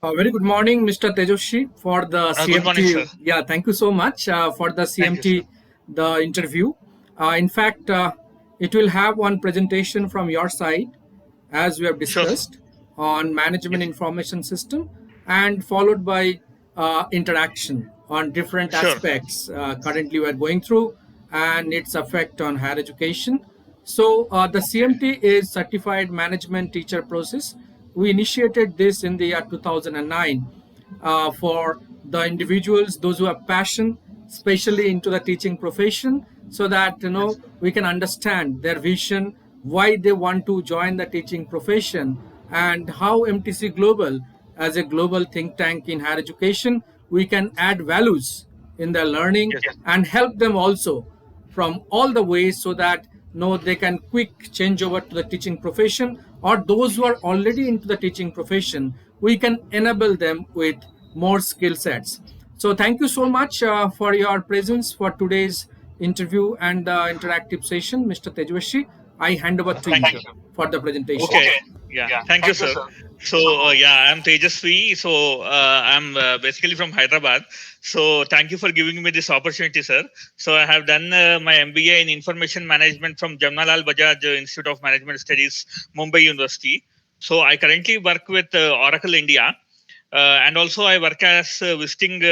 Very good morning, Mr. Tejoshi, for the Good morning, CMT. sir. Yeah, thank you so much for the Thank you, sir. CMT, the interview. In fact, it will have one presentation from your side, as we have Sure, sir. discussed, on management Yes. information system, and followed by interaction on different Sure. aspects currently we are going through and its effect on higher education. So the Okay. CMT is Certified Management Teacher Process. We initiated this in the year 2009 for the individuals, those who have passion, especially into the teaching profession, so that Yes. we can understand their vision, why they want to join the teaching profession, and how MTC Global, as a global think tank in higher education, we can add values in their learning Yes. and help them also from all the ways so that they can quick change over to the teaching profession, or those who are already into the teaching profession, we can enable them with more skill sets. So thank you so much for your presence for today's interview and the interactive session, Mr. Tejwashi. I hand over to Thank you you. for the presentation. Okay. Yeah. Thank you, sir. So, yeah, I'm Tejasvi. So, I'm basically from Hyderabad. So, thank you for giving me this opportunity, sir. So, I have done my MBA in Information Management from Jamnalal Bajaj Institute of Management Studies, Mumbai University. So, I currently work with Oracle India. And also, I work as visiting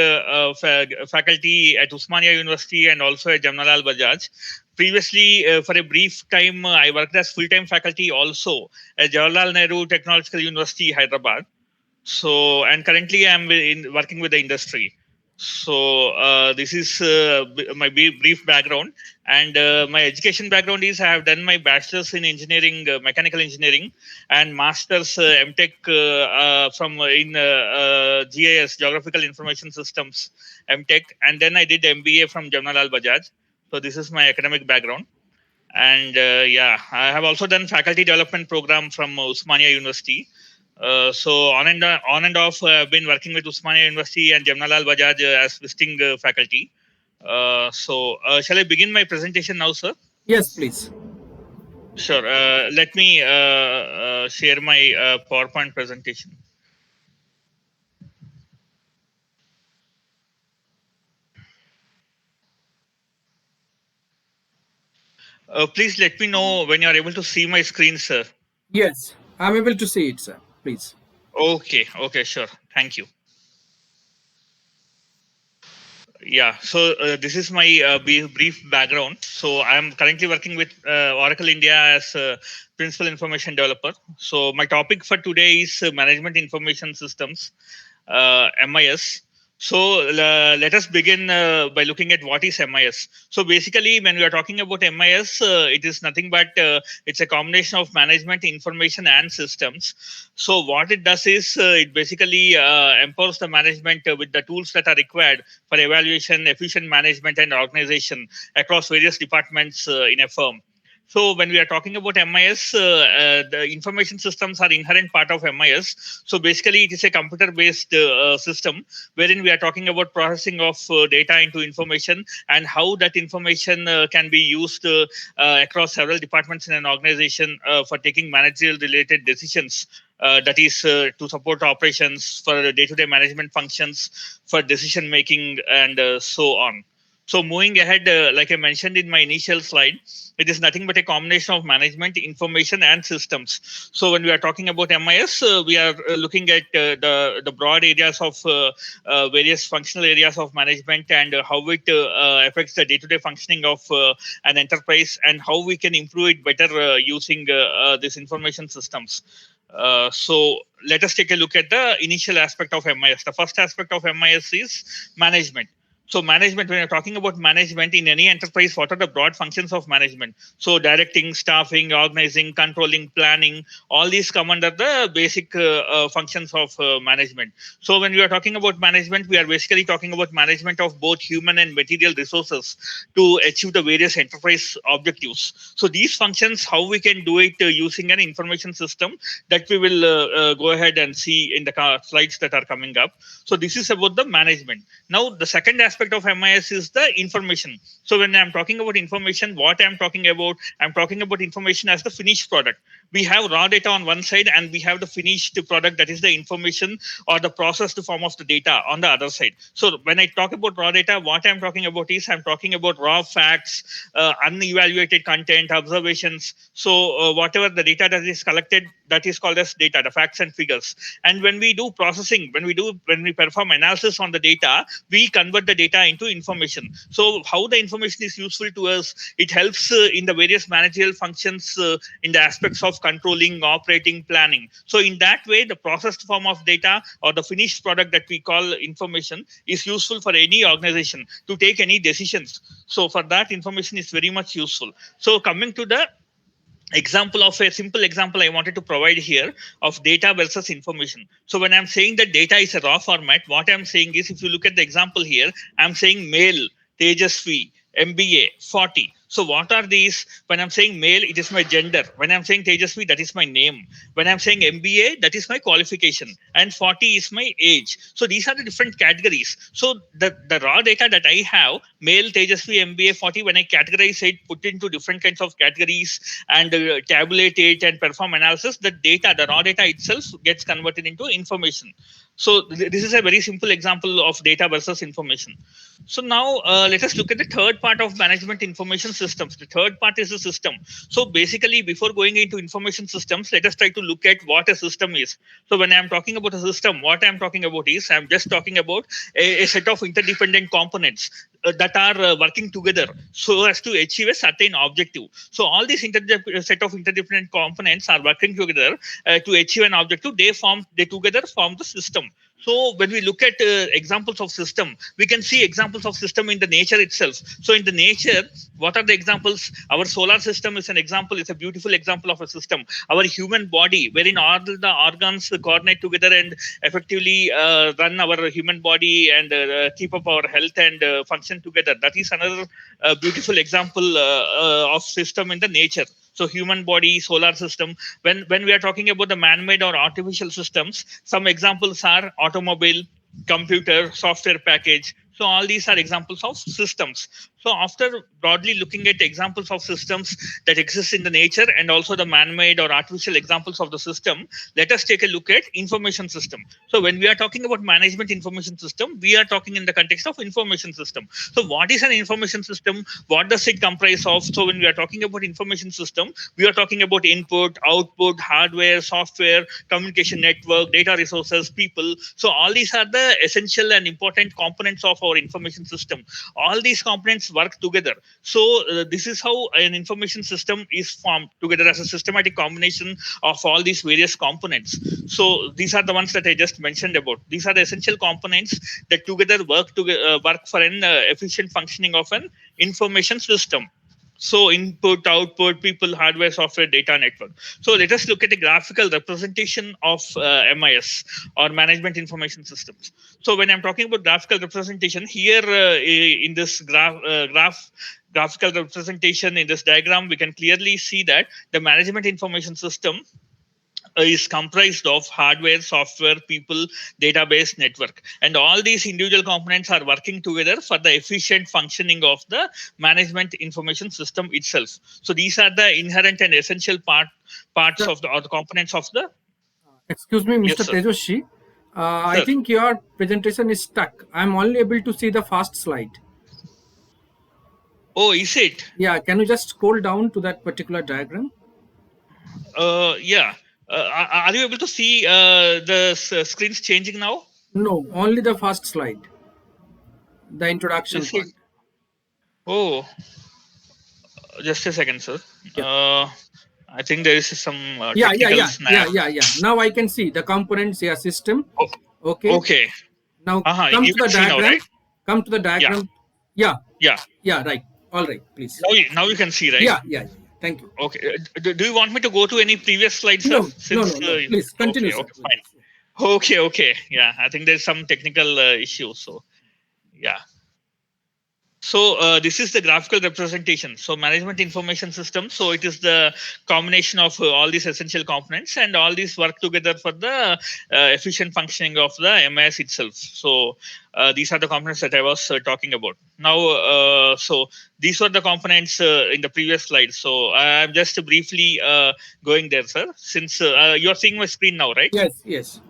faculty at Usmania University and also at Jamnalal Bajaj. Previously, for a brief time, I worked as full-time faculty also at Jawaharlal Nehru Technological University, Hyderabad. So, and currently working with the industry. So, this is my brief background. And my education background is I have done my bachelor's in engineering, mechanical engineering, and master's MTech from in GIS, Geographical Information Systems, MTech. And then I did MBA from Jamnalal Bajaj. So, this is my academic background. And yeah, I have also done faculty development program from Usmania University. So on and off, I've been working with Usmania University and Jamnalal Bajaj as visiting faculty. Shall I begin my presentation now, sir? Yes, please. Sure. Let me share my PowerPoint presentation. Please let me know when you are able to see my screen, sir. Yes, I'm able to see it, sir. Please. Okay. Okay. Sure. Thank you. Yeah, so this is my brief background. So I'm currently working with Oracle India as a principal information developer. So my topic for today is management information systems, MIS. So let us begin by looking at what is MIS. So basically, when we are talking about MIS, it is nothing but it's a combination of management, information, and systems. So what it does is it basically empowers the management with the tools that are required for evaluation, efficient management, and organization across various departments in a firm. So when we are talking about MIS, the information systems are inherent part of MIS. So basically, it is a computer-based system wherein we are talking about processing of data into information and how that information can be used across several departments in an organization for taking managerial related decisions. That is to support operations for day-to-day management functions, for decision making, and so on. So moving ahead, like I mentioned in my initial slide, it is nothing but a combination of management, information, and systems. So when we are talking about MIS, we are looking at the broad areas of various functional areas of management and how it affects the day-to-day functioning of an enterprise and how we can improve it better using these information systems. So let us take a look at the initial aspect of MIS. The first aspect of MIS is management. So management, when you're talking about management in any enterprise, what are the broad functions of management? So directing, staffing, organizing, controlling, planning, all these come under the basic functions of management. So when we are talking about management, we are basically talking about management of both human and material resources to achieve the various enterprise objectives. So these functions, how we can do it using an information system, that we will go ahead and see in the slides that are coming up. So this is about the management. Now, the second aspect of MIS is the information. So when I'm talking about information, what I'm talking about information as the finished product. we have raw data on one side, and we have the finished product, that is the information or the processed form of the data on the other side. So when I talk about raw data, what I'm talking about is I'm talking about raw facts, unevaluated content, observations. So whatever the data that is collected, that is called as data, the facts and figures. And when we do processing, when we perform analysis on the data, we convert the data into information. So how the information is useful to us, it helps in the various managerial functions, in the aspects of controlling, operating, planning. So in that way, the processed form of data or the finished product that we call information is useful for any organization to take any decisions. So for that, information is very much useful. So coming to the example of a simple example I wanted to provide here of data versus information. So when I'm saying that data is a raw format, what I'm saying is, if you look at the example here, I'm saying male, Tejasvi, MBA, 40. So what are these? When I'm saying male, it is my gender. When I'm saying Tejasvi, that is my name. When I'm saying MBA, that is my qualification. And 40 is my age. So these are the different categories. So the raw data that I have, male, Tejasvi, MBA, 40, when I categorize it, put into different kinds of categories and tabulate it and perform analysis, the data, the raw data itself gets converted into information. So this is a very simple example of data versus information. So now let us look at the third part of management information systems. The third part is the system. So basically, before going into information systems, let us try to look at what a system is. So when I'm talking about a system, what I'm talking about is, I'm just talking about a set of interdependent components that are working together so as to achieve a certain objective. So all these set of interdependent components are working together to achieve an objective. They together form the system. So when we look at examples of system, we can see examples of system in the nature itself. So in the nature, what are the examples? Our solar system is an example. It's a beautiful example of a system. Our human body, wherein all the organs coordinate together and effectively run our human body and keep up our health and function together. That is another beautiful example of system in the nature. So human body, solar system. When we are talking about the man-made or artificial systems, some examples are automobile, computer, software package. So all these are examples of systems. So after broadly looking at examples of systems that exist in the nature and also the man-made or artificial examples of the system, let us take a look at information system. So when we are talking about management information system, we are talking in the context of information system. So what is an information system? What does it comprise of? So when we are talking about information system, we are talking about input, output, hardware, software, communication network, data resources, people. So all these are the essential and important components of our information system. All these components work together. So this is how an information system is formed together, as a systematic combination of all these various components. So these are the ones that I just mentioned about. These are the essential components that together work for an efficient functioning of an information system. So input, output, people, hardware, software, data network. So let us look at a graphical representation of MIS, or management information systems. So when I'm talking about graphical representation, here in this graphical representation in this diagram, we can clearly see that the management information system is comprised of hardware, software, people, database, network, and all these individual components are working together for the efficient functioning of the management information system itself. So these are the inherent and essential parts of the, or the components of the. Excuse me, Yes, Mr. sir. Tejoshi. I Sir. think your presentation is stuck. I'm only able to see the first slide. Oh, is it? Yeah, can you just scroll down to that particular diagram? Yeah. Are you able to see the screens changing now? No, only the first slide, the introduction Is it? part. Oh, just a second, sir. Yeah. I think there is some Yeah, yeah, technical yeah, yeah, snag. yeah, yeah. Now I can see the components, yeah, system. Oh, Okay. okay. Now come You to the can see now, diagram. right? Come to the Yeah, diagram. Yeah, yeah. yeah, right. All right, please. Now you can see, right? Yeah, yeah, yeah. Thank you. Okay. Do you want me to go to any previous slide, sir? No, no, no, no. Please continue, Okay, sir. okay, fine. Okay. Yeah, I think there's some technical issue. So, yeah. So this is the graphical representation. So management information system. So it is the combination of all these essential components, and all these work together for the efficient functioning of the MIS itself. So these are the components that I was talking about. Now, so these were the components in the previous slide. So I'm just briefly going there, sir. Since you're seeing my screen now, right? Yes, yes.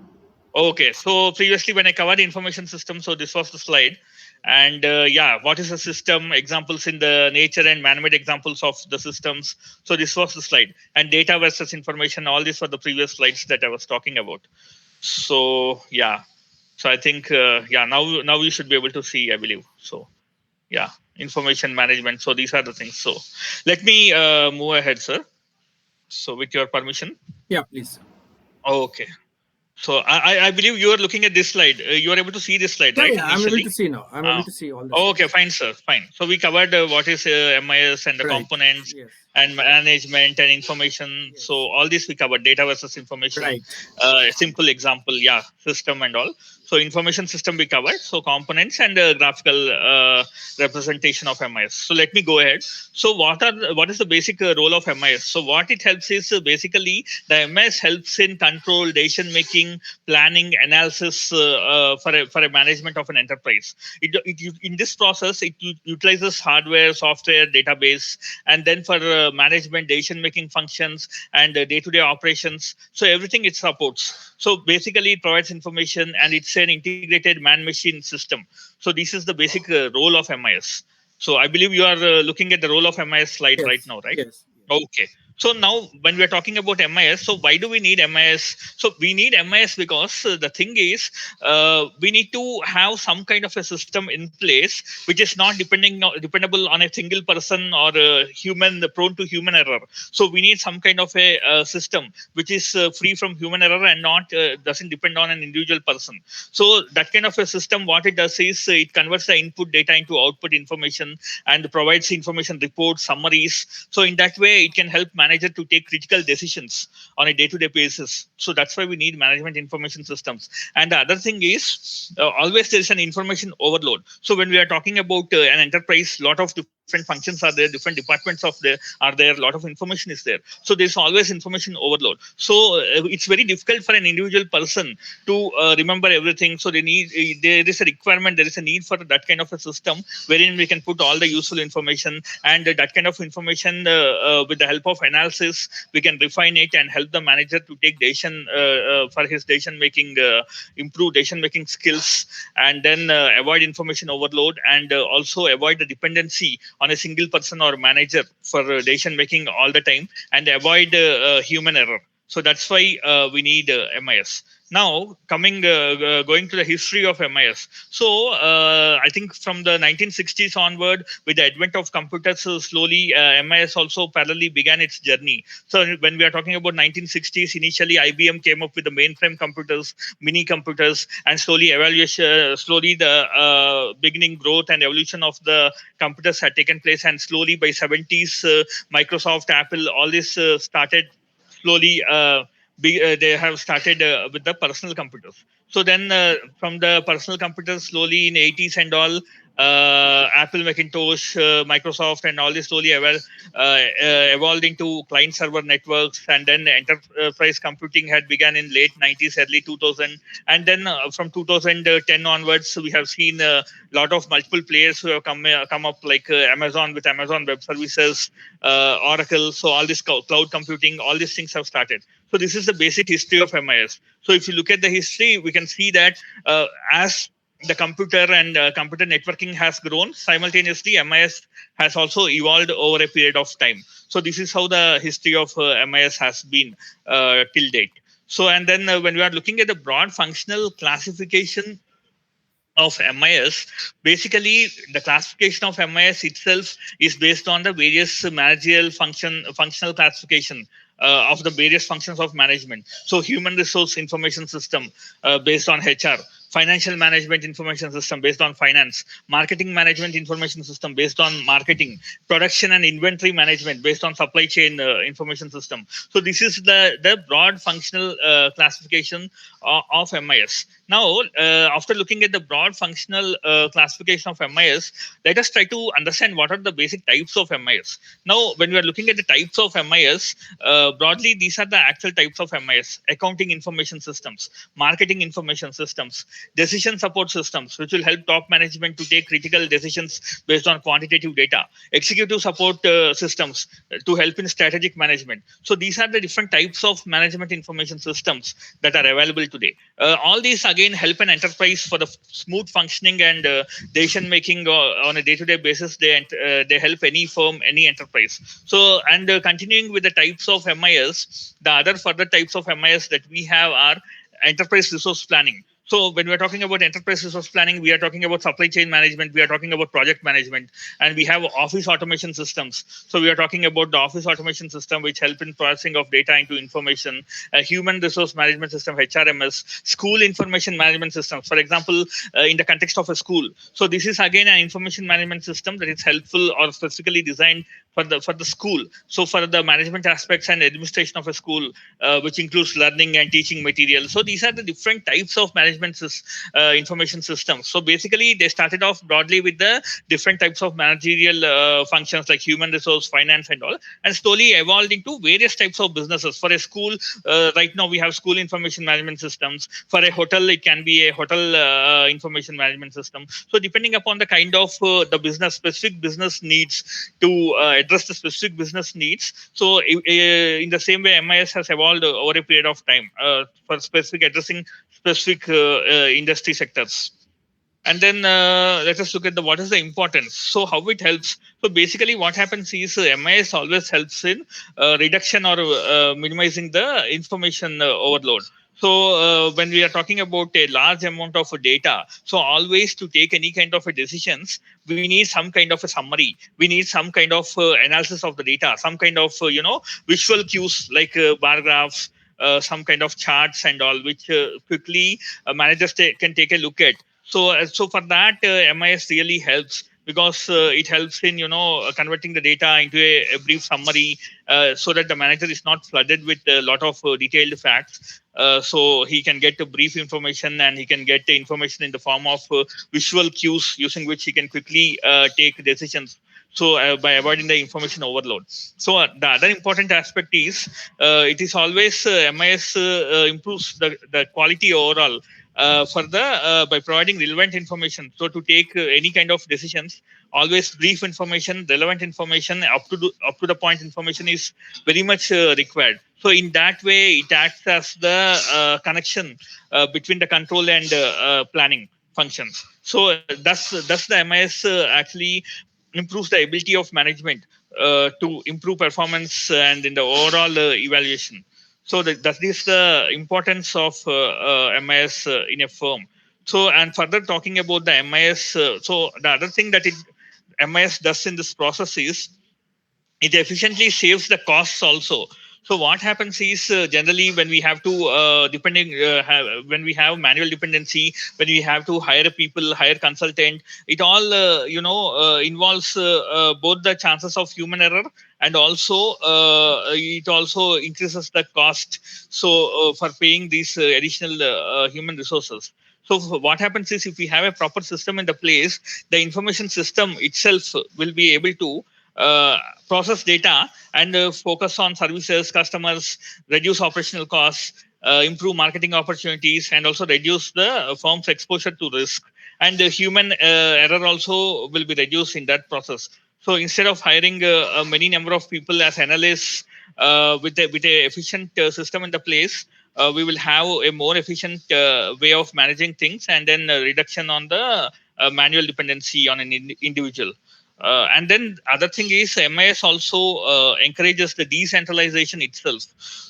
Okay, so previously when I covered information system, so this was the slide. And yeah, what is a system? Examples in the nature and man-made examples of the systems. So this was the slide. And data versus information, all these were the previous slides that I was talking about. So yeah, so I think yeah, now you should be able to see, I believe. So yeah, information management. So these are the things. So let me move ahead, sir. So with your permission. Yeah, please. Okay. So I believe you are looking at this slide. You are able to see this slide, Yeah, right? yeah, I'm able to Initially. see now. I'm able to see all the Okay, slides. fine, sir. Fine. So we covered what is MIS and the Right. components Yes. and management and information. So Yes. all this we covered: data versus information. Right. A simple example, yeah, system and all. So information system we covered. So components and graphical representation of MIS. So let me go ahead. So what is the basic role of MIS? So what it helps is basically the MIS helps in control, decision making, planning, analysis for a management of an enterprise. In this process, it utilizes hardware, software, database, and then for management, decision making functions, and day-to-day operations. So everything it supports. So basically, it provides information, and it's an integrated man-machine system. So this is the basic role of MIS. So I believe you are looking at the role of MIS slide right Yes. now, right? Yes. Okay. So now when we are talking about MIS, so why do we need MIS? So we need MIS because the thing is, we need to have some kind of a system in place which is not dependable on a single person or a human, prone to human error. So we need some kind of a system which is free from human error and not doesn't depend on an individual person. So that kind of a system, what it does is it converts the input data into output information and provides information reports, summaries. So in that way, it can help manager to take critical decisions on a day-to-day basis. So that's why we need management information systems. And the other thing is always there is an information overload. So when we are talking about an enterprise, lot of different functions are there, different departments are there, a lot of information is there. So there's always information overload. So it's very difficult for an individual person to remember everything. So there is a requirement, there is a need for that kind of a system wherein we can put all the useful information, and that kind of information with the help of analysis we can refine it and help the manager to take decision for his decision making, improve decision making skills, and then avoid information overload, and also avoid the dependency on a single person or manager for decision making all the time, and avoid human error. So that's why we need MIS. Now, going to the history of MIS. So, I think from the 1960s onward, with the advent of computers, slowly MIS also parallelly began its journey. So, when we are talking about 1960s, initially IBM came up with the mainframe computers, mini computers, and slowly the beginning growth and evolution of the computers had taken place, and slowly by 70s, Microsoft, Apple, all this started slowly. They have started with the personal computers. So then from the personal computers, slowly in 80s and all, Apple Macintosh, Microsoft, and all this slowly evolved into client server networks, and then enterprise computing had begun in late 90s, early 2000. And then from 2010 onwards, we have seen a lot of multiple players who have come up, like Amazon with Amazon Web Services, Oracle. So all this cloud computing, all these things have started. So this is the basic history of MIS. So if you look at the history, we can see that as the computer and computer networking has grown, simultaneously MIS has also evolved over a period of time. So this is how the history of MIS has been till date. So, and then when we are looking at the broad functional classification of MIS, basically the classification of MIS itself is based on the various managerial functional classification of the various functions of management. So human resource information system based on HR. financial management information system based on finance, marketing management information system based on marketing, production and inventory management based on supply chain information system. So this is the broad functional classification of MIS. Now, after looking at the broad functional classification of MIS, let us try to understand what are the basic types of MIS. Now, when we are looking at the types of MIS, broadly, these are the actual types of MIS: accounting information systems, marketing information systems, decision support systems, which will help top management to take critical decisions based on quantitative data, executive support systems to help in strategic management. So these are the different types of management information systems that are available today. All these again help an enterprise for the smooth functioning and decision making on a day-to-day basis. They help any firm, any enterprise. So, and continuing with the types of MIS, the other further types of MIS that we have are enterprise resource planning. So when we're talking about enterprise resource planning, we are talking about supply chain management, we are talking about project management, and we have office automation systems. So we are talking about the office automation system, which help in processing of data into information, human resource management system, HRMS, school information management systems, for example, in the context of a school. So this is again an information management system that is helpful or specifically designed for the school. So for the management aspects and administration of a school, which includes learning and teaching material. So these are the different types of management information systems. So basically, they started off broadly with the different types of managerial functions like human resource, finance, and all, and slowly evolved into various types of businesses. For a school, right now we have school information management systems. For a hotel, it can be a hotel information management system. So depending upon the kind of the business, specific business needs to address the specific business needs. So in the same way, MIS has evolved over a period of time for specific addressing specific industry sectors. And then let us look at what is the importance. So how it helps. So basically what happens is MIS always helps in reduction or minimizing the information overload. So when we are talking about a large amount of data, so always to take any kind of a decisions, we need some kind of a summary. We need some kind of analysis of the data, some kind of visual cues like bar graphs, some kind of charts and all, which quickly managers can take a look at. So for that, MIS really helps because it helps in converting the data into a brief summary, so that the manager is not flooded with a lot of detailed facts. So he can get a brief information, and he can get the information in the form of visual cues using which he can quickly take decisions. So by avoiding the information overload. So the other important aspect is it is always MIS improves the quality overall for the by providing relevant information. So to take any kind of decisions, always brief information, relevant information, up to the point information is very much required. So in that way, it acts as the connection between the control and planning functions. So thus the MIS actually improves the ability of management to improve performance and in the overall evaluation. So that is the importance of MIS in a firm. So, and further talking about the MIS, so the other thing that MIS does in this process is it efficiently saves the costs also. So what happens is generally when we have to when we have manual dependency, when we have to hire people, hire consultant, it all involves both the chances of human error, and also it also increases the cost. So for paying these additional human resources. So what happens is if we have a proper system in the place, the information system itself will be able to process data and focus on services, customers, reduce operational costs, improve marketing opportunities, and also reduce the firm's exposure to risk. And the human error also will be reduced in that process. So instead of hiring a many number of people as analysts with a efficient system in the place, we will have a more efficient way of managing things, and then reduction on the manual dependency on an individual. And then other thing is MIS also encourages the decentralization itself.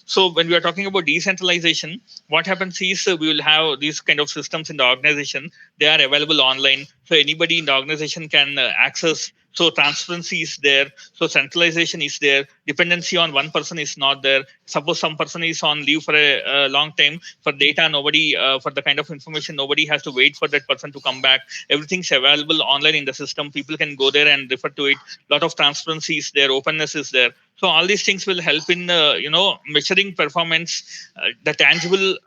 So when we are talking about decentralization, what happens is we will have these kind of systems in the organization. They are available online, so anybody in the organization can access So transparency is there. So centralization is there. Dependency on one person is not there. Suppose some person is on leave for a long time, for data, nobody, for the kind of information, nobody has to wait for that person to come back. Everything's available online in the system. People can go there and refer to it. Lot of transparency is there. Openness is there. So all these things will help in measuring performance, the tangible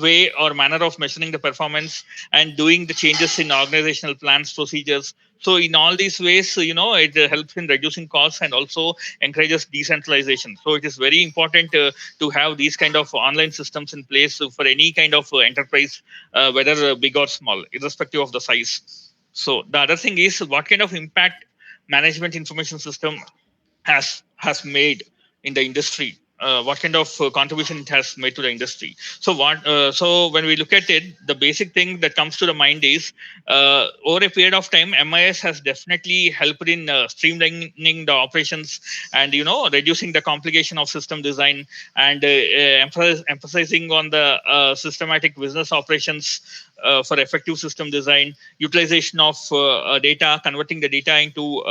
way or manner of measuring the performance, and doing the changes in organizational plans, procedures. So in all these ways, it helps in reducing costs and also encourages decentralization. So it is very important to have these kind of online systems in place for any kind of enterprise, whether big or small, irrespective of the size. So the other thing is, what kind of impact management information system has made in the industry, what kind of contribution it has made to the industry. So when we look at it, the basic thing that comes to the mind is, over a period of time, MIS has definitely helped in streamlining the operations, and reducing the complication of system design, and emphasizing on the systematic business operations for effective system design, utilization of data, converting the data into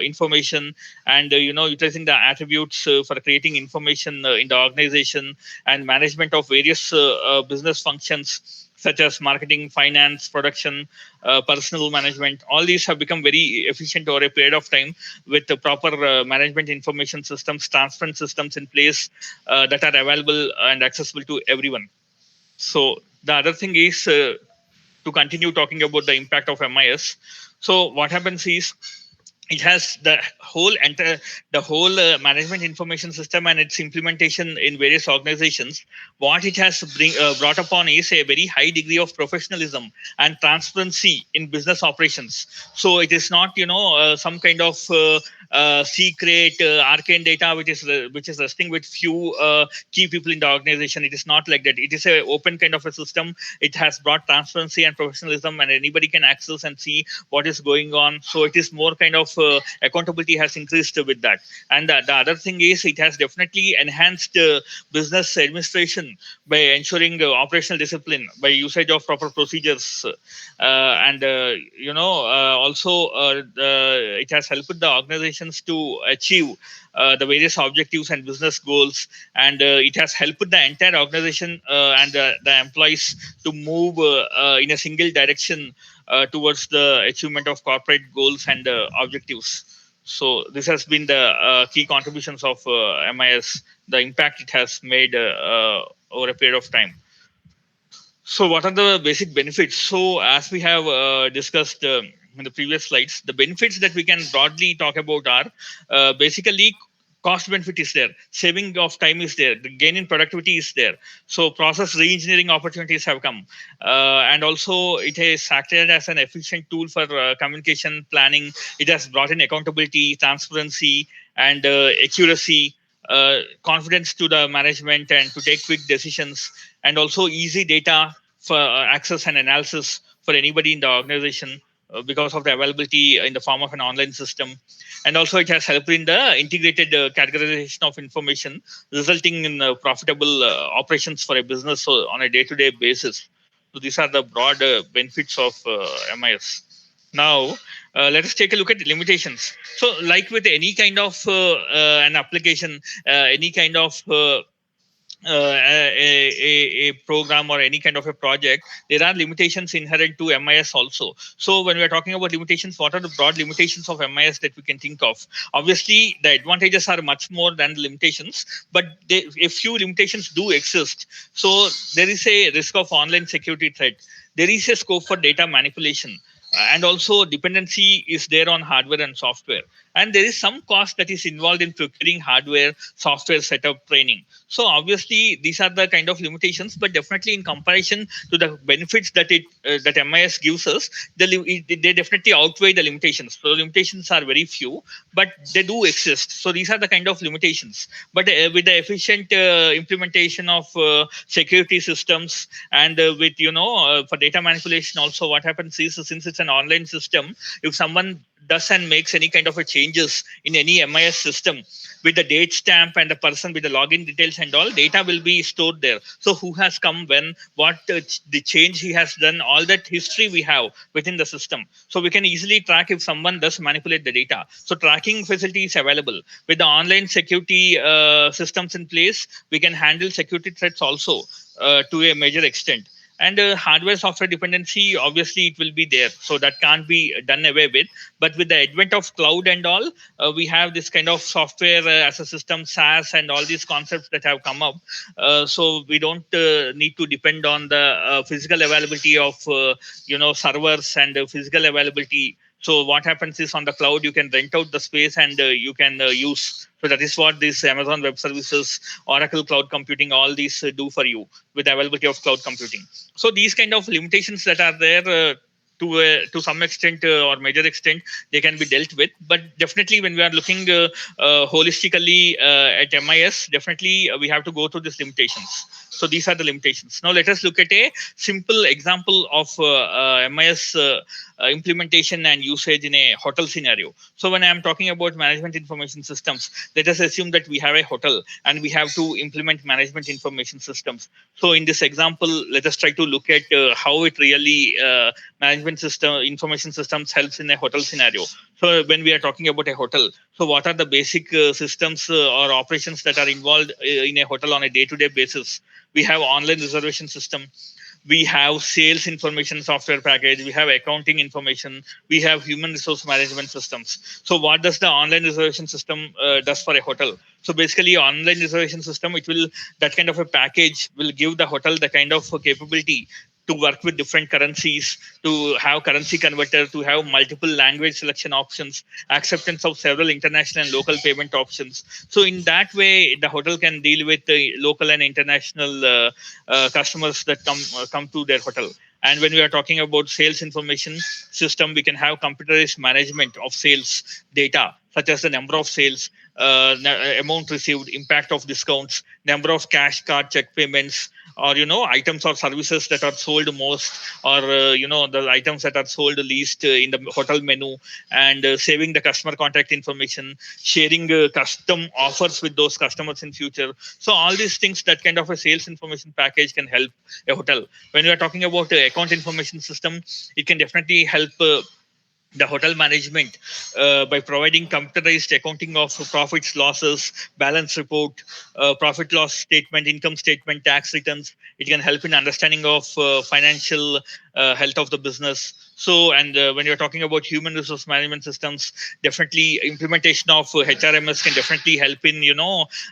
information, and utilizing the attributes for creating information in the organization, and management of various business functions such as marketing, finance, production, personal management. All these have become very efficient over a period of time with the proper management information systems, transparent systems in place that are available and accessible to everyone. So the other thing is, to continue talking about the impact of MIS. So what happens is, it has the whole management information system and its implementation in various organizations. What it has brought upon is a very high degree of professionalism and transparency in business operations. So it is not some kind of secret arcane data which is resting with few key people in the organization. It is not like that. It is a open kind of a system. It has brought transparency and professionalism, and anybody can access and see what is going on. So it is more kind of accountability has increased with that. And the other thing is, it has definitely enhanced business administration by ensuring operational discipline, by usage of proper procedures, and also it has helped the organizations to achieve the various objectives and business goals, and it has helped the entire organization and the employees to move in a single direction towards the achievement of corporate goals and objectives. So this has been the key contributions of MIS, the impact it has made over a period of time. So what are the basic benefits? So as we have discussed in the previous slides, the benefits that we can broadly talk about are basically, cost benefit is there, saving of time is there, the gain in productivity is there. So process re-engineering opportunities have come, and also it has acted as an efficient tool for communication planning. It has brought in accountability, transparency, and accuracy, confidence to the management and to take quick decisions, and also easy data for access and analysis for anybody in the organization, because of the availability in the form of an online system. And also it has helped in the integrated categorization of information, resulting in profitable operations for a business on a day-to-day basis. So these are the broad benefits of MIS. Now, let us take a look at the limitations. So, like with any kind of an application, any kind of a program or any kind of a project, there are limitations inherent to MIS also. So when we are talking about limitations, what are the broad limitations of MIS that we can think of? Obviously, the advantages are much more than the limitations, but a few limitations do exist. So there is a risk of online security threat. There is a scope for data manipulation. And also dependency is there on hardware and software, and there is some cost that is involved in procuring hardware, software setup, training. So obviously these are the kind of limitations, but definitely in comparison to the benefits that that MIS gives us, they definitely outweigh the limitations. So limitations are very few, but they do exist. So these are the kind of limitations, but with the efficient implementation of security systems, and with for data manipulation also, what happens is, since it's an online system, if someone does and makes any kind of a changes in any MIS system with the date stamp and the person with the login details and all, data will be stored there. So who has come when, what the change he has done, all that history we have within the system. So we can easily track if someone does manipulate the data. So tracking facility is available. With the online security systems in place, we can handle security threats also to a major extent. And hardware software dependency, obviously it will be there, so that can't be done away with. But with the advent of cloud and all, we have this kind of software as a system, SaaS, and all these concepts that have come up. So we don't need to depend on the physical availability of servers and physical availability. So what happens is, on the cloud you can rent out the space and you can use. So that is what this Amazon Web Services, Oracle Cloud Computing, all these do for you with the availability of cloud computing. So these kind of limitations that are there, to some extent or major extent, they can be dealt with. But definitely when we are looking holistically at MIS, definitely we have to go through these limitations. So these are the limitations. Now let us look at a simple example of MIS implementation and usage in a hotel scenario. So when I am talking about management information systems, let us assume that we have a hotel and we have to implement management information systems. So in this example, let us try to look at how it really management system information systems helps in a hotel scenario. So when we are talking about a hotel, so what are the basic systems or operations that are involved in a hotel on a day-to-day basis? We have online reservation system, we have sales information software package, we have accounting information, we have human resource management systems. So what does the online reservation system does for a hotel? So basically, online reservation system, it will, that kind of a package will give the hotel the kind of capability to work with different currencies, to have currency converter, to have multiple language selection options, acceptance of several international and local payment options. So in that way, the hotel can deal with the local and international customers that come to their hotel. And when we are talking about sales information system, we can have computerized management of sales data, such as the number of sales, amount received, impact of discounts, number of cash card check payments, or items or services that are sold most, or the items that are sold least in the hotel menu, and saving the customer contact information, sharing custom offers with those customers in future. So all these things, that kind of a sales information package can help a hotel. When we are talking about account information system, it can definitely help the hotel management by providing computerized accounting of profits, losses, balance report, profit loss statement, income statement, tax returns. It can help in understanding of financial health of the business. So, and when you're talking about human resource management systems, definitely implementation of HRMS can definitely help in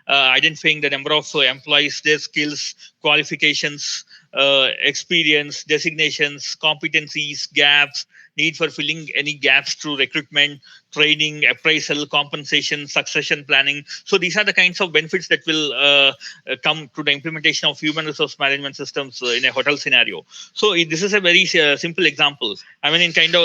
identifying the number of employees, their skills, qualifications, experience, designations, competencies, gaps, need for filling any gaps through recruitment, training, appraisal, compensation, succession planning. So these are the kinds of benefits that will come to the implementation of human resource management systems in a hotel scenario. So this is a very simple example. I mean, in kind of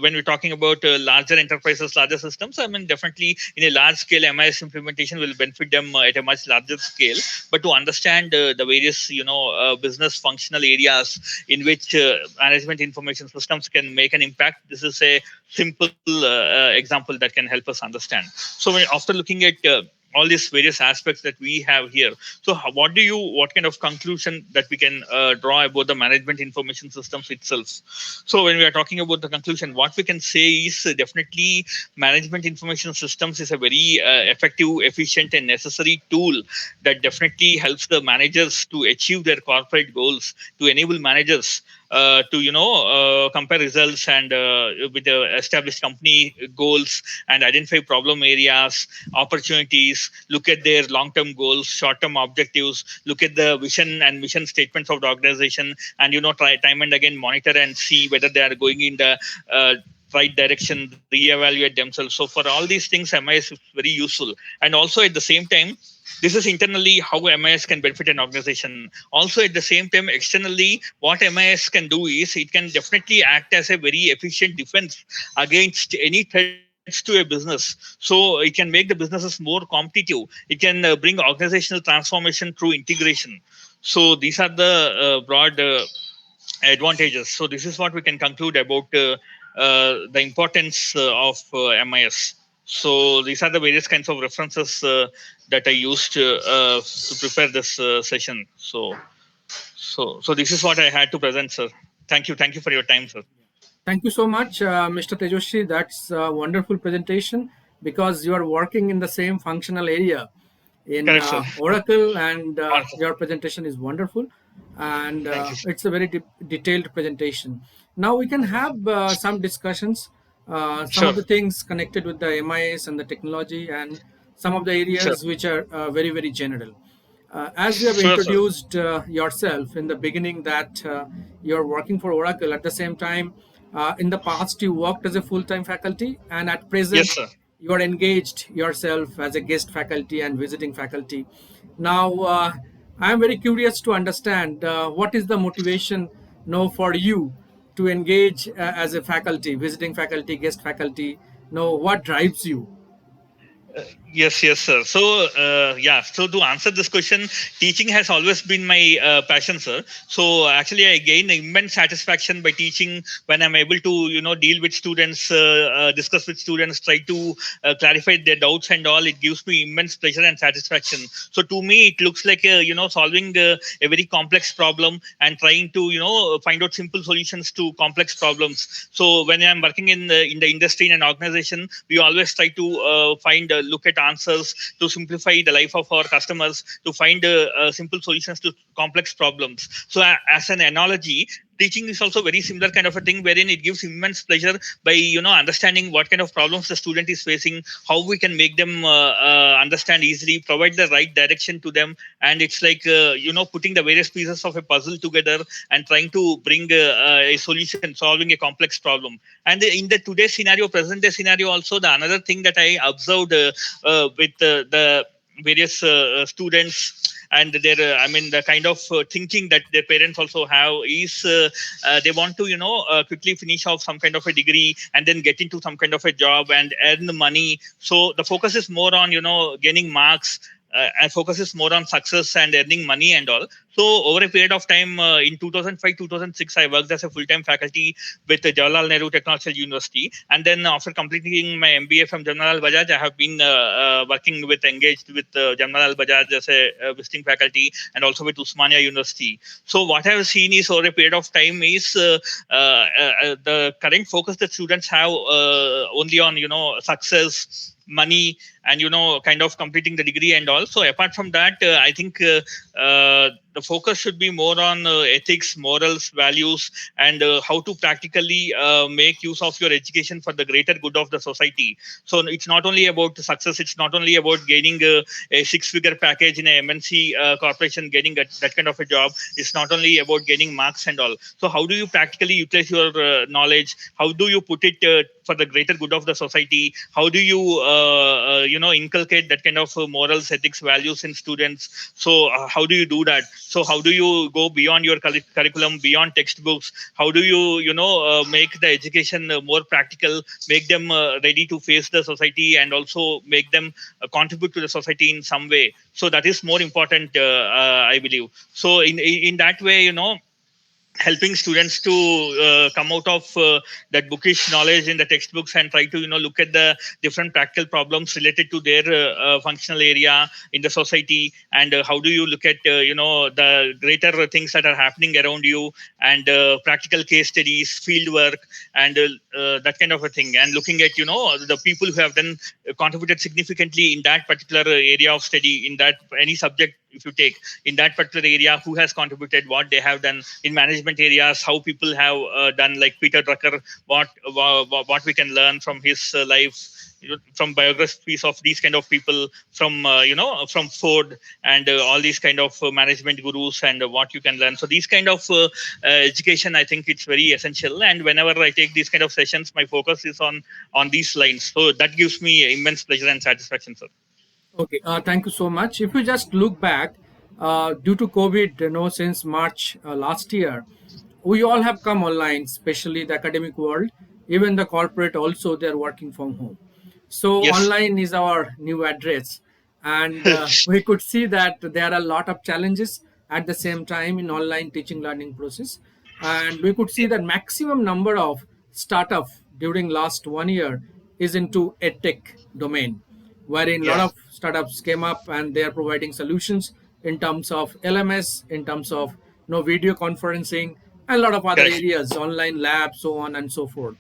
when we're talking about larger enterprises, larger systems, I mean, definitely in a large scale, MIS implementation will benefit them at a much larger scale. But to understand the various, business functional areas in which management information systems can make an impact, this is a simple example that can help us understand. So after looking at all these various aspects that we have here, so what kind of conclusion that we can draw about the management information systems itself? So when we are talking about the conclusion, what we can say is definitely management information systems is a very effective, efficient, and necessary tool that definitely helps the managers to achieve their corporate goals, to enable managers to compare results and with the established company goals, and identify problem areas, opportunities, look at their long-term goals, short-term objectives, look at the vision and mission statements of the organization, and try time and again monitor and see whether they are going in the right direction, reevaluate themselves. So for all these things, MIS is very useful. And also at the same time, this is internally how MIS can benefit an organization. Also at the same time, externally, what MIS can do is it can definitely act as a very efficient defense against any threats to a business. So it can make the businesses more competitive. It can bring organizational transformation through integration. So these are the broad advantages. So this is what we can conclude about the importance of MIS. So these are the various kinds of references that I used to prepare this session. So this is what I had to present, sir. Thank you for your time, sir. Thank you so much, Mr. Tejoshi. That's a wonderful presentation because you are working in the same functional area in Correct, sir. Oracle, and Wonderful. your presentation is wonderful, and Thank you. it's a very detailed presentation. Now we can have some discussions, some Sure, of the things connected with the MIS and the technology, and some of the sure, areas which are very, very general. As you have sure, sir. introduced yourself in the beginning that you're working for Oracle, at the same time, in the past you worked as a full-time faculty, and at Yes, present sir. you are engaged yourself as a guest faculty and visiting faculty. Now, I am very curious to understand what is the motivation now for you to engage as a faculty, visiting faculty, guest faculty. Now, what drives you? Yes, yes, sir. So, yeah. So, to answer this question, teaching has always been my passion, sir. So, actually, I gain immense satisfaction by teaching when I'm able to, deal with students, discuss with students, try to clarify their doubts and all. It gives me immense pleasure and satisfaction. So, to me, it looks like, solving a very complex problem and trying to, find out simple solutions to complex problems. So, when I'm working in the industry in an organization, we always try to look at answers to simplify the life of our customers, to find simple solutions to complex problems. So as an analogy, teaching is also very similar kind of a thing, wherein it gives immense pleasure by understanding what kind of problems the student is facing, how we can make them understand easily, provide the right direction to them. And it's like putting the various pieces of a puzzle together and trying to bring a solution, solving a complex problem. And in the today's scenario, present day scenario, also the another thing that I observed with the various students and their the kind of thinking that their parents also have is they want to quickly finish off some kind of a degree and then get into some kind of a job and earn the money. So the focus is more on gaining marks, and focuses more on success and earning money and all. So over a period of time, in 2005, 2006, I worked as a full-time faculty with Jawaharlal Nehru Technological University. And then after completing my MBA from Jamnalal Bajaj, I have been engaged with Jamnalal Bajaj as a visiting faculty and also with Usmania University. So what I have seen is over a period of time is the current focus that students have only on, success, money, and kind of completing the degree and all. So apart from that, I think the focus should be more on ethics, morals, values, and how to practically make use of your education for the greater good of the society. So it's not only about success, it's not only about gaining a six-figure package in a MNC corporation, getting that kind of a job. It's not only about gaining marks and all. So how do you practically utilize your knowledge? How do you put it for the greater good of the society? How do you inculcate that kind of morals, ethics, values in students? So how do you do that? So how do you go beyond your curriculum, beyond textbooks? How do you make the education more practical, make them ready to face the society, and also make them contribute to the society in some way? So that is more important, I believe. So in that way, helping students to come out of that bookish knowledge in the textbooks and try to look at the different practical problems related to their functional area in the society, and how do you look at the greater things that are happening around you, and practical case studies, field work, and that kind of a thing, and looking at the people who have then contributed significantly in that particular area of study, in that any subject if you take, in that particular area, who has contributed, what they have done in management areas, how people have done, like Peter Drucker, what we can learn from his life, from biographies of these kind of people, from from Ford, and all these kind of management gurus, and what you can learn. So these kind of education, I think it's very essential, and whenever I take these kind of sessions, my focus is on these lines. So that gives me immense pleasure and satisfaction, sir. Okay, thank you so much. If you just look back, due to COVID, since March last year, we all have come online, especially the academic world, even the corporate also, they're working from home. So Yes. online is our new address. And we could see that there are a lot of challenges at the same time in online teaching learning process. And we could see that maximum number of startup during last 1 year is into edtech domain, wherein a lot Yeah. of startups came up and they are providing solutions in terms of LMS, in terms of video conferencing, and a lot of other Correct. areas, online labs, so on and so forth.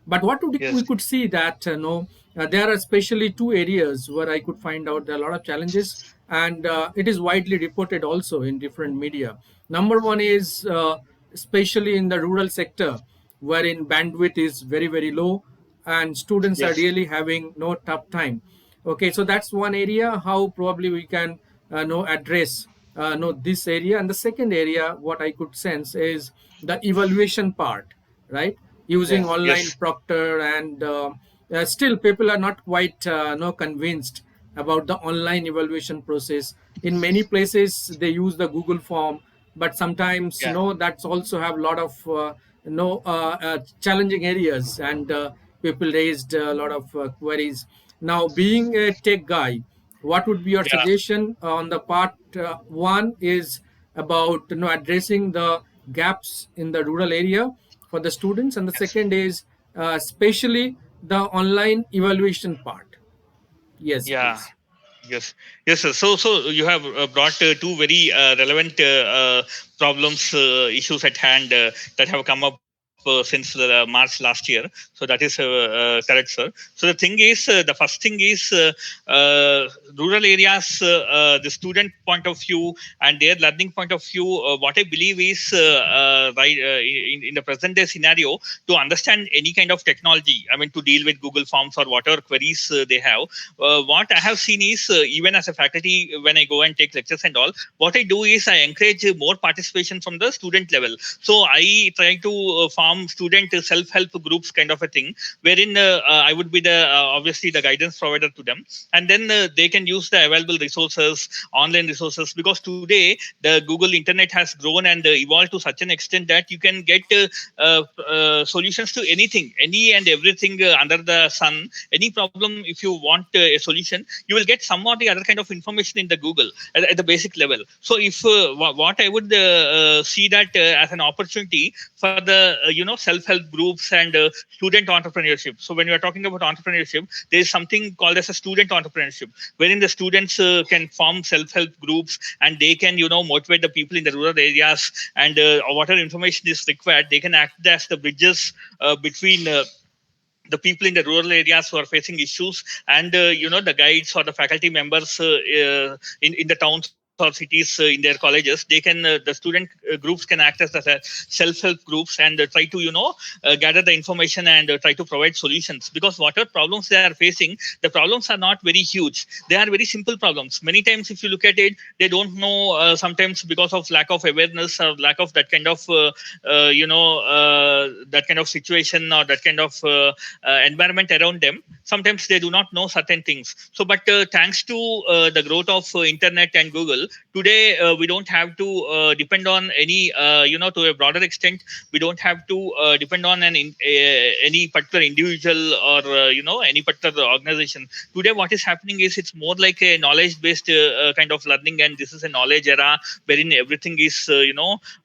But what we Yes. could see that there are especially two areas where I could find out there are a lot of challenges, and it is widely reported also in different media. Number one is especially in the rural sector, wherein bandwidth is very very low, and students are Yes. really having no tough time. Okay, so that's one area how probably we can address this area. And the second area what I could sense is the evaluation part, right? Using Yes. online Yes. proctor, and still people are not quite convinced about the online evaluation process. In many places they use the Google form, but sometimes Yeah. that's also have a lot of challenging areas, and people raised a lot of queries. Now, being a tech guy, what would be your Yeah. suggestion on the part one is about addressing the gaps in the rural area for the students, and the Yes. second is especially the online evaluation part. Yes, Yeah. please. Yes. Yes, sir. So you have brought two very relevant problems, issues at hand that have come up since March last year. So that is correct, sir. So the thing is, the first thing is rural areas, the student point of view and their learning point of view. What I believe is right in the present day scenario, to understand any kind of technology, I mean, to deal with Google Forms or whatever queries they have. What I have seen is even as a faculty, when I go and take lectures and all, what I do is I encourage more participation from the student level. So I try to form student self-help groups kind of a thing, wherein I would be the obviously the guidance provider to them, and then they can use the available resources, online resources, because today the Google internet has grown and evolved to such an extent that you can get solutions to anything, any and everything under the sun. Any problem, if you want a solution, you will get some or the other kind of information in the Google at the basic level. So if what I would see that as an opportunity for the self-help groups and student entrepreneurship. So when you are talking about entrepreneurship, there is something called as a student entrepreneurship, wherein the students can form self-help groups and they can motivate the people in the rural areas, and whatever information is required, they can act as the bridges between the people in the rural areas who are facing issues, and the guides or the faculty members in the towns or cities in their colleges. They can the student groups can act as the self-help groups and try to gather the information and try to provide solutions, because whatever problems they are facing, the problems are not very huge. They are very simple problems. Many times if you look at it, they don't know, sometimes because of lack of awareness or lack of that kind of that kind of situation or that kind of environment around them. Sometimes they do not know certain things. So but thanks to the growth of internet and Google, today we don't have to depend on any to a broader extent, we don't have to depend on any particular individual or any particular organization. Today what is happening is it's more like a knowledge based kind of learning, and this is a knowledge era wherein everything is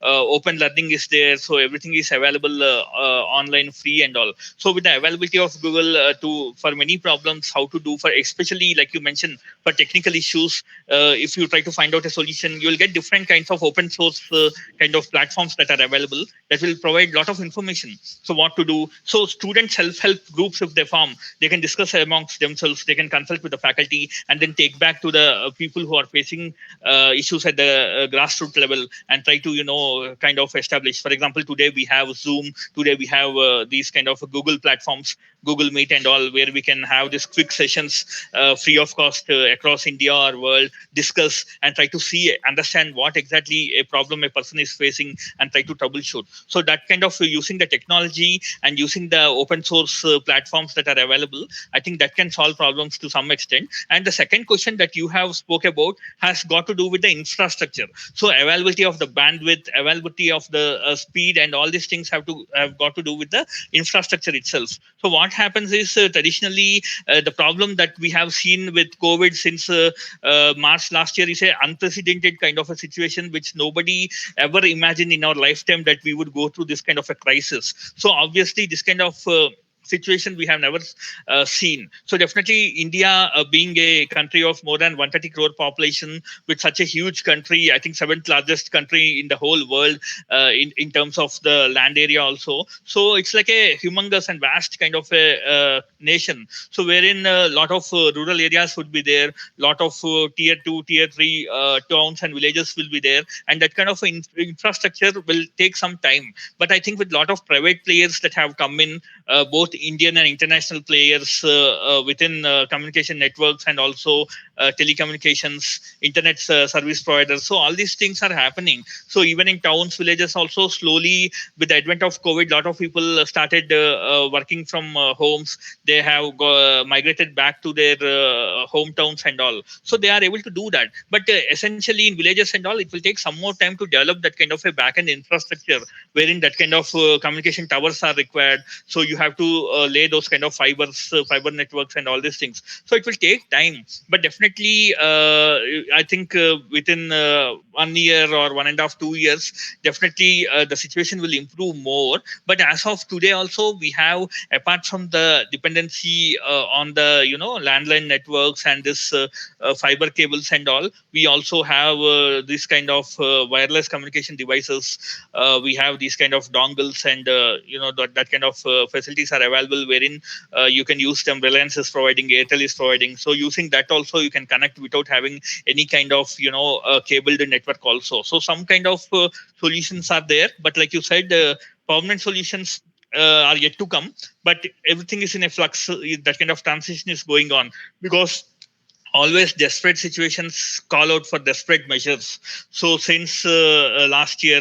open learning is there, so everything is available online, free and all. So with the availability of Google to for many problems, how to do for, especially like you mentioned, for technical issues, if you try to find out a solution, you will get different kinds of open source kind of platforms that are available that will provide a lot of information. So what to do? So student self-help groups, if they form, they can discuss amongst themselves, they can consult with the faculty and then take back to the people who are facing issues at the grassroots level and try to kind of establish. For example, today we have Zoom, today we have these kind of Google platforms, Google Meet and all, where we can have these quick sessions free of cost across India or world, discuss and try to see, understand what exactly a problem a person is facing and try to troubleshoot. So that kind of using the technology and using the open source platforms that are available, I think that can solve problems to some extent. And the second question that you have spoke about has got to do with the infrastructure. So availability of the bandwidth, availability of the speed, and all these things have got to do with the infrastructure itself. So what happens is traditionally the problem that we have seen with COVID since March last year is a unprecedented kind of a situation which nobody ever imagined in our lifetime that we would go through this kind of a crisis. So obviously this kind of situation we have never seen. So definitely India, being a country of more than 130 crore population, with such a huge country, I think seventh largest country in the whole world in terms of the land area also. So it's like a humongous and vast kind of a nation. So wherein a lot of rural areas would be there, lot of tier 2, tier 3 towns and villages will be there, and that kind of infrastructure will take some time. But I think with lot of private players that have come in, both Indian and international players within communication networks and also telecommunications, internet service providers. So all these things are happening. So even in towns, villages, also slowly with the advent of COVID, a lot of people started working from homes. They have migrated back to their hometowns and all. So they are able to do that. But essentially in villages and all, it will take some more time to develop that kind of a back-end infrastructure, wherein that kind of communication towers are required. So you have to lay those kind of fiber networks and all these things. So it will take time, but definitely I think within 1 year or 1.5, 2 years, definitely the situation will improve more. But as of today also, we have, apart from the dependency on the landline networks and this fiber cables and all, we also have this kind of wireless communication devices. We have these kind of dongles and that kind of facilities are available, wherein you can use them. Reliance is providing, Airtel is providing. So using that also, you can connect without having any kind of cabled network also. So some kind of solutions are there, but like you said, permanent solutions are yet to come. But everything is in a flux. That kind of transition is going on, because always desperate situations call out for desperate measures. So since last year,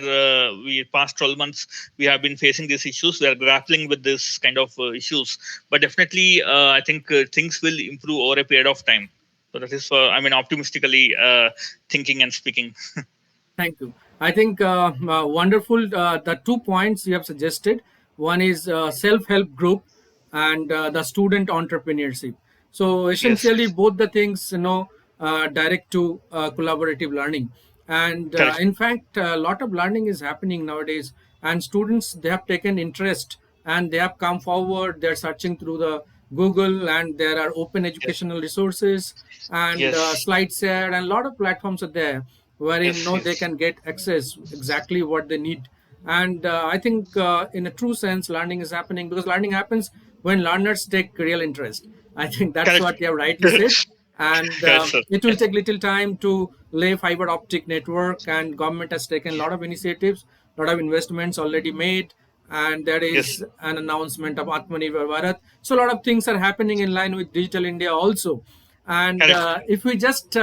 we past 12 months, we have been facing these issues. We are grappling with this kind of issues. But definitely, I think things will improve over a period of time. So that is, optimistically thinking and speaking. Thank you. I think wonderful. The 2 points you have suggested. One is self-help group and the student entrepreneurship. So Yes, essentially, both the things, direct to collaborative learning. And correct. in fact, a lot of learning is happening nowadays. And students, they have taken interest and they have come forward. They're searching through the Google, and there are open Yes, educational resources and yes, SlideShare, and a lot of platforms are there wherein yes, they yes, can get access exactly what they need. And I think in a true sense, learning is happening because learning happens when learners take real interest. I think that's correct, what you have rightly said. correct, And correct, sir. it will take little time to lay fiber optic network, and government has taken a lot of initiatives, a lot of investments already made, and there Yes, is an announcement of Atmanirbhar Bharat. So a lot of things are happening in line with Digital India also. And correct. if we just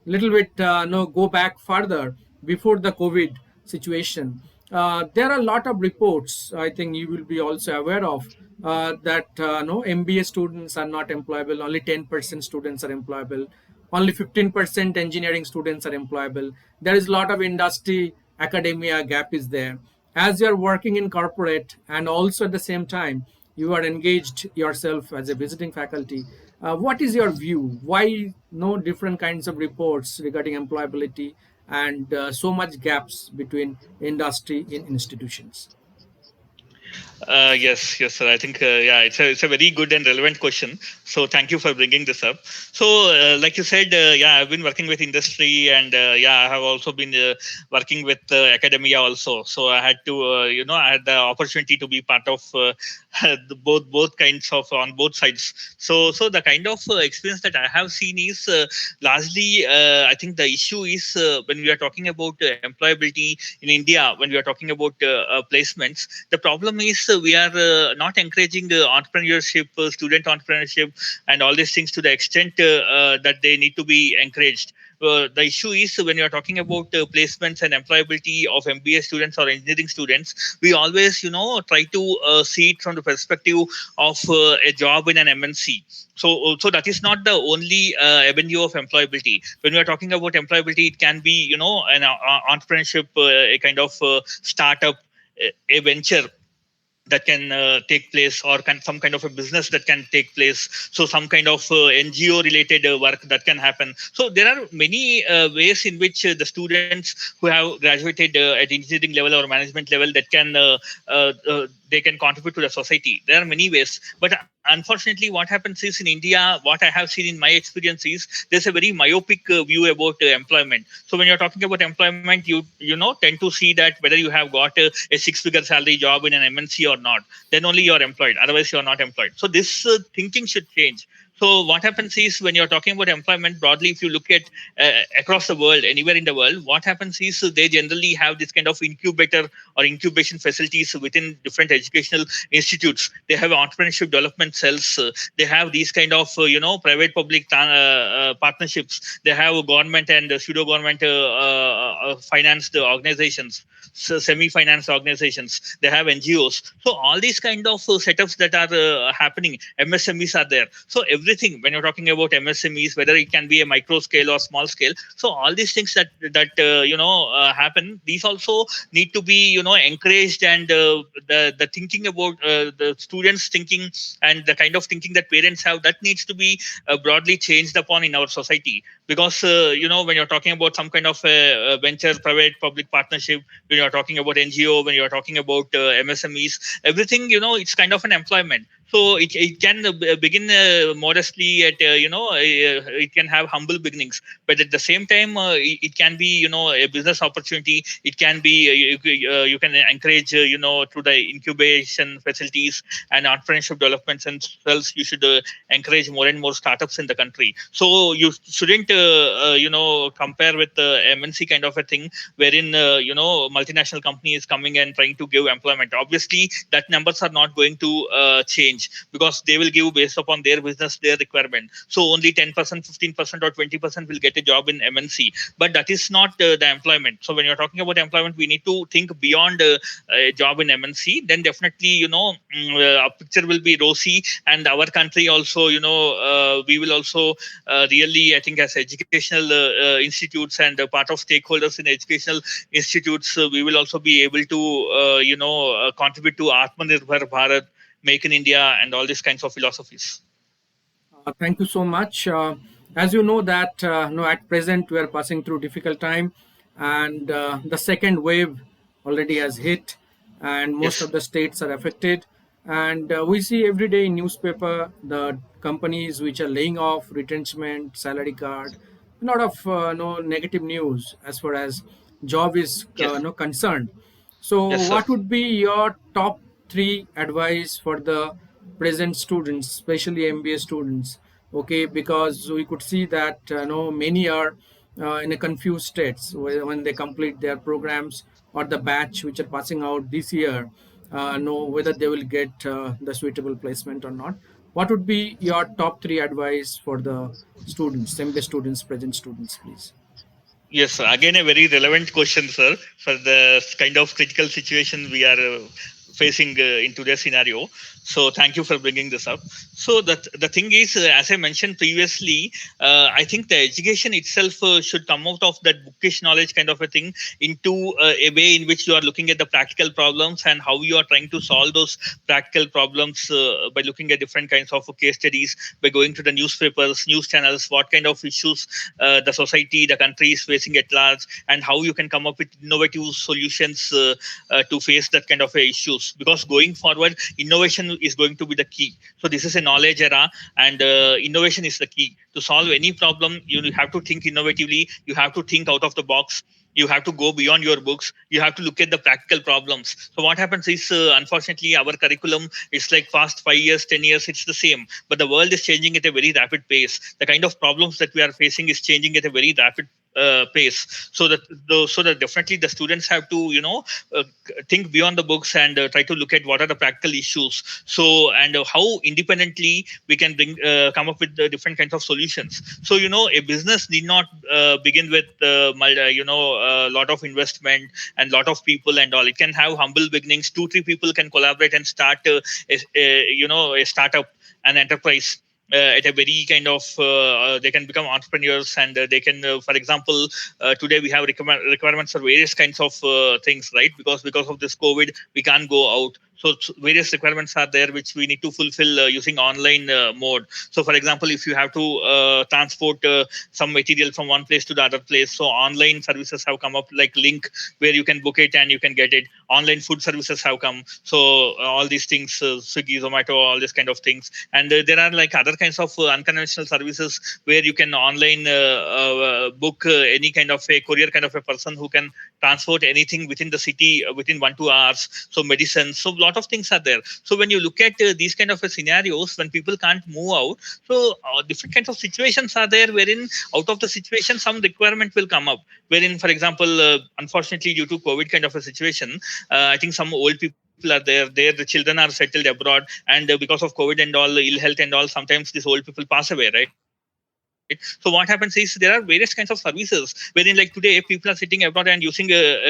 little bit go back further before the COVID situation, there are a lot of reports. I think you will be also aware of that no MBA students are not employable. Only 10% students are employable. Only 15% engineering students are employable. There is a lot of industry academia gap is there. As you are working in corporate and also at the same time you are engaged yourself as a visiting faculty, what is your view? Why no different kinds of reports regarding employability and so much gaps between industry in institutions? Yes, yes, sir. I think yeah, it's a very good and relevant question. So thank you for bringing this up. So like you said, yeah, I've been working with industry, and yeah, I have also been working with academia also. So I had to I had the opportunity to be part of both kinds of, on both sides. So the kind of experience that I have seen is largely I think the issue is when we are talking about employability in India, when we are talking about placements, the problem is we are not encouraging entrepreneurship, student entrepreneurship, and all these things to the extent that they need to be encouraged. The issue is when you're talking about placements and employability of MBA students or engineering students, we always, try to see it from the perspective of a job in an MNC. So that is not the only avenue of employability. When we are talking about employability, it can be, an entrepreneurship, a kind of startup, a venture. that can take place, or some kind of a business that can take place. So some kind of NGO related work that can happen. So there are many ways in which the students who have graduated at engineering level or management level that can they can contribute to the society. There are many ways, but unfortunately what happens is in India, what I have seen in my experience is there's a very myopic view about employment. So when you're talking about employment, you tend to see that whether you have got a six-figure salary job in an MNC or not, then only you're employed, otherwise you're not employed. So this thinking should change. So what happens is when you're talking about employment broadly, if you look at across the world, anywhere in the world, what happens is they generally have this kind of incubator or incubation facilities within different educational institutes. They have entrepreneurship development cells. They have these kind of private public partnerships. They have government and pseudo government financed organizations, semi-financed organizations. They have NGOs. So all these kind of setups that are happening, MSMEs are there. So everything, when you're talking about MSMEs, whether it can be a micro scale or small scale, so all these things that happen, these also need to be encouraged, and the thinking about the students thinking and the kind of thinking that parents have, that needs to be broadly changed upon in our society. Because when you're talking about some kind of a venture private public partnership, when you're talking about NGO, when you're talking about MSMEs, everything, it's kind of an employment. So it can begin modestly at it can have humble beginnings, but at the same time it can be a business opportunity. It can be you can encourage through the incubation facilities and entrepreneurship developments and else. You should encourage more and more startups in the country. So you shouldn't compare with the MNC kind of a thing, wherein multinational company is coming and trying to give employment. Obviously that numbers are not going to change, because they will give based upon their business, their requirement. So only 10%, 15% or 20% will get a job in MNC, but that is not the employment. So when you're talking about employment, we need to think beyond a job in MNC. Then definitely a picture will be rosy, and our country also we will also really, I think, as educational institutes and part of stakeholders in educational institutes, we will also be able to contribute to Atmanirbhar Bharat, Make in India, and all these kinds of philosophies. Thank you so much. As you know that at present we are passing through difficult time, and the second wave already has hit, and most Yes. of the states are affected. And we see every day in newspaper the companies which are laying off, retrenchment, salary card, a lot of no negative news as far as job is Yes. no concerned. So, Yes, sir. what would be your top three advice for the present students, especially MBA students? Okay, because we could see that many are in a confused states when they complete their programs or the batch which are passing out this year, know whether they will get the suitable placement or not. What would be your top three advice for the students, MBA students, present students, please? Yes, sir. Again, a very relevant question, sir, for the kind of critical situation we are facing in today's scenario. So, thank you for bringing this up. So, the thing is, as I mentioned previously, I think the education itself should come out of that bookish knowledge kind of a thing into a way in which you are looking at the practical problems and how you are trying to solve those practical problems by looking at different kinds of case studies, by going to the newspapers, news channels, what kind of issues the society, the country is facing at large, and how you can come up with innovative solutions to face that kind of issues. Because going forward, innovation is going to be the key. So this is a knowledge era, and innovation is the key. To solve any problem, you have to think innovatively. You have to think out of the box. You have to go beyond your books. You have to look at the practical problems. So what happens is, unfortunately, our curriculum is like past 5 years, 10 years, it's the same. But the world is changing at a very rapid pace. The kind of problems that we are facing is changing at a very rapid pace. So that definitely the students have to think beyond the books and try to look at what are the practical issues. So and how independently we can come up with the different kinds of solutions. So a business need not begin with a lot of investment and lot of people and all. It can have humble beginnings. 2-3 people can collaborate and start a startup, an enterprise. At a very kind of they can become entrepreneurs, and they can for example, today we have requirements for various kinds of things, right? Because of this COVID we can't go out. So various requirements are there which we need to fulfill using online mode. So for example, if you have to transport some material from one place to the other place, so online services have come up like Link, where you can book it and you can get it. Online food services have come, so all these things, Swiggy, Zomato, all these kind of things. And there are like other kinds of unconventional services where you can online book any kind of a courier kind of a person who can transport anything within the city within 1 2 hours. So medicine, so a lot of things are there. So when you look at these kind of scenarios when people can't move out, so different kinds of situations are there wherein out of the situation some requirement will come up, wherein for example, unfortunately due to COVID kind of a situation, I think some old people are there, the children are settled abroad, and because of COVID and all, ill health and all, sometimes these old people pass away, right? So what happens is there are various kinds of services wherein like today people are sitting abroad and using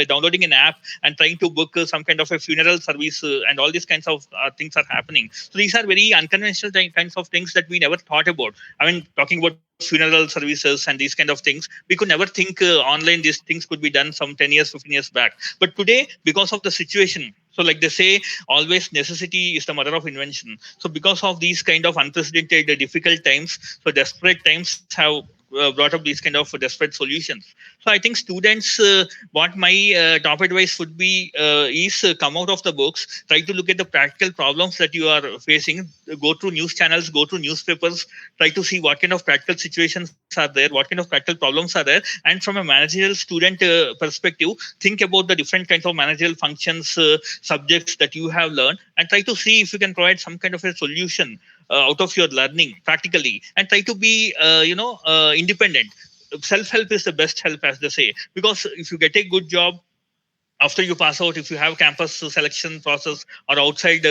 downloading an app and trying to book some kind of a funeral service, and all these kinds of things are happening. So these are very unconventional kinds of things that we never thought about. I mean, talking about funeral services and these kind of things, we could never think online these things could be done some 10 years 15 years back. But today, because of the situation, so like they say, always necessity is the mother of invention. So because of these kind of unprecedented difficult times, so desperate times have brought up these kind of desperate solutions. So I think students, what my top advice would be is come out of the books, try to look at the practical problems that you are facing, go through news channels, go through newspapers, try to see what kind of practical situations are there, what kind of practical problems are there, and from a managerial student perspective, think about the different kinds of managerial functions, subjects that you have learned, and try to see if you can provide some kind of a solution out of your learning practically, and try to be independent. Self-help is the best help, as they say, because if you get a good job after you pass out, if you have campus selection process, or outside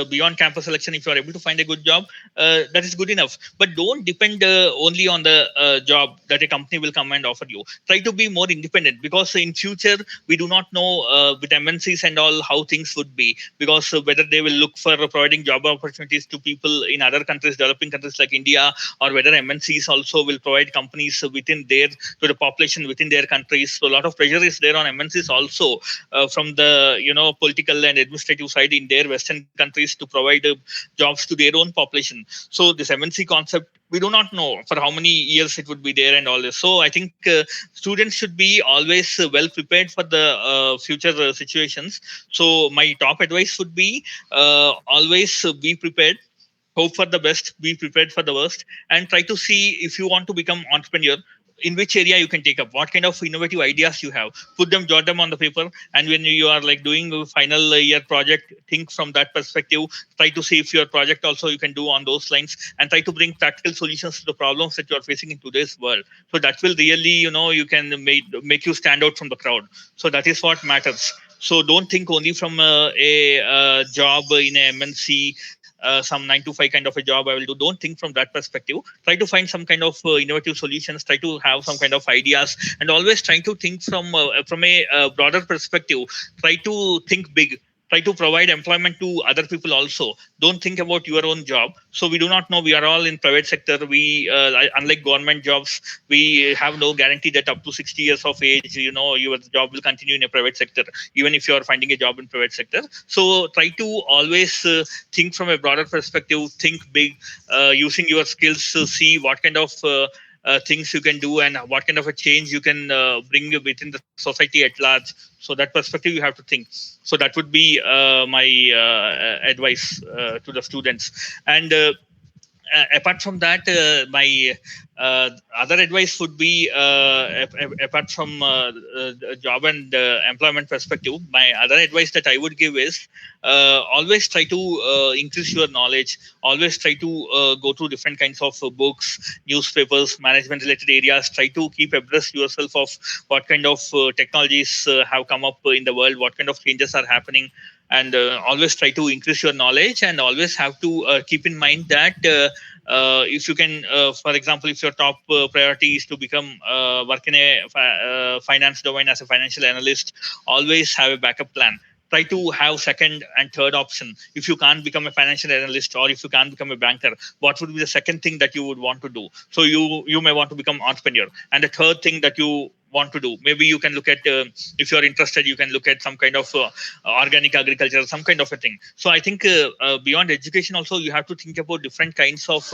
beyond campus selection, if you are able to find a good job, that is good enough. But don't depend only on the job that a company will come and offer you. Try to be more independent, because in future we do not know with MNCs and all how things would be, because whether they will look for providing job opportunities to people in other countries, developing countries like India, or whether MNCs also will provide companies within their, to the population within their countries. So a lot of pressure is there on MNCs also, from the political and administrative side in their Western countries, to provide jobs to their own population. So this MNC concept, we do not know for how many years it would be there and all this. So I think students should be always well prepared for the future situations. So my top advice would be always be prepared, hope for the best, be prepared for the worst, and try to see if you want to become entrepreneur, in which area you can take up, what kind of innovative ideas you have, put them, jot them on the paper. And when you are like doing a final year project, think from that perspective, try to see if your project also you can do on those lines, and try to bring practical solutions to the problems that you are facing in today's world. So that will really, you can make you stand out from the crowd. So that is what matters. So don't think only from a job in a MNC, some 9 to 5 kind of a job I will do. Don't think from that perspective. Try to find some kind of innovative solutions. Try to have some kind of ideas, and always try to think from a broader perspective. Try to think big. Try to provide employment to other people also. Don't think about your own job. So we do not know. We are all in private sector. We unlike government jobs, we have no guarantee that up to 60 years of age, your job will continue in a private sector, even if you are finding a job in private sector. So try to always think from a broader perspective, think big, using your skills to see what kind of things you can do, and what kind of a change you can bring within the society at large. So that perspective you have to think. So that would be my advice to the students. And apart from that, my other advice would be, apart from job and employment perspective, my other advice that I would give is, always try to increase your knowledge. Always try to go through different kinds of books, newspapers, management related areas. Try to keep abreast yourself of what kind of technologies have come up in the world, what kind of changes are happening. And always try to increase your knowledge, and always have to keep in mind that if you can, for example, if your top priority is to become work in a finance domain as a financial analyst, always have a backup plan. Try to have second and third option. If you can't become a financial analyst, or if you can't become a banker, what would be the second thing that you would want to do? So you may want to become entrepreneur, and the third thing that you want to do. Maybe you can look at, if you're interested, you can look at some kind of organic agriculture, some kind of a thing. So I think beyond education also, you have to think about different kinds of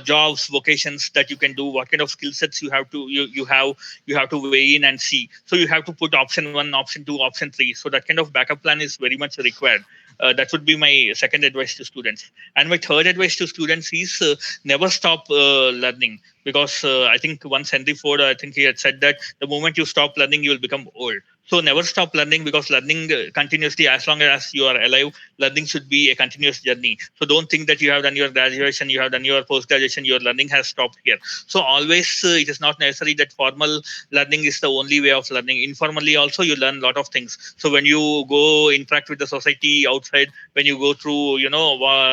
jobs, vocations that you can do, what kind of skill sets you have to weigh in and see. So you have to put option 1, option 2, option 3. So that kind of backup plan is very much required. That would be my second advice to students. And my third advice to students is never stop learning, because I think once Henry Ford, I think he had said that the moment you stop learning, you will become old. So never stop learning, because learning continuously, as long as you are alive, learning should be a continuous journey. So don't think that you have done your graduation, you have done your post graduation, your learning has stopped here. So always, it is not necessary that formal learning is the only way of learning. Informally also, you learn a lot of things. So when you go interact with the society outside, when you go through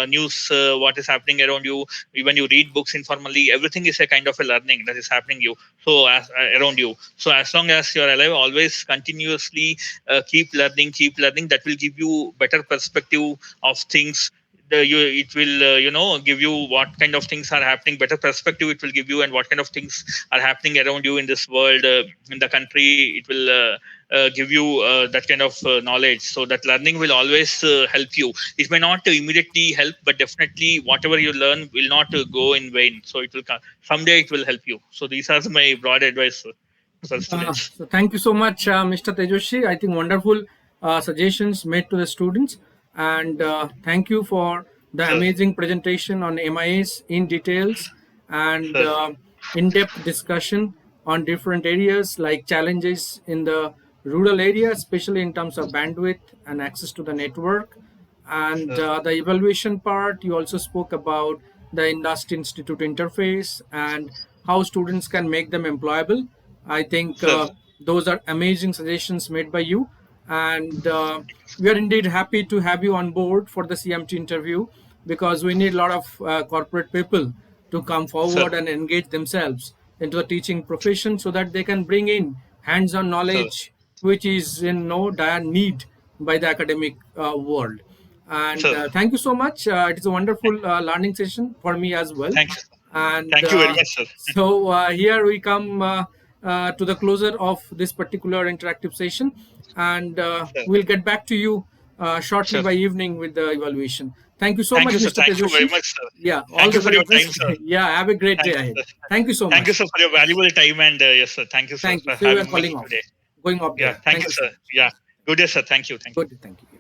news, what is happening around you, when you read books informally, everything is a kind of a learning that is happening around you. So as long as you're alive, always continuously keep learning. That will give you better perspective of things. It will give you what kind of things are happening, better perspective it will give you, and what kind of things are happening around you in this world, in the country. It will give you that kind of knowledge. So that learning will always help you. It may not immediately help, but definitely whatever you learn will not go in vain. So it will someday it will help you. So these are my broad advice for students. So thank you so much, Mr. Tejoshi. I think wonderful suggestions made to the students, and thank you for the Sure. amazing presentation on MIAs in details and Sure. in-depth discussion on different areas like challenges in the rural area, especially in terms of bandwidth and access to the network. And Sure. the evaluation part, you also spoke about the industry institute interface and how students can make them employable. I think Sure. those are amazing suggestions made by you. And we are indeed happy to have you on board for the CMT interview, because we need a lot of corporate people to come Sure. forward and engage themselves into the teaching profession so that they can bring in hands-on Sure. knowledge, which is in no dire need by the academic world. And Sure. thank you so much. It is a wonderful learning session for me as well. Thank you. And Thank you very much, sir. so here we come to the closer of this particular interactive session, and Sure. we'll get back to you shortly Sure. by evening with the evaluation. Thank you so Thank much, you, sir. Mr. Thank you very Tejoshi. much, sir. Yeah, all Thank the you for very your time, best. sir. Yeah, have a great day Thank ahead. you, sir. Thank you so Thank you, much. sir, for your valuable time. And yes, sir. Thank you, sir, Thank you. for So we are having me calling off, today. going off Yeah. there. Thank Thank you, you so sir. much. Yeah. Good day, sir. Thank you. Thank you. Good. Thank you.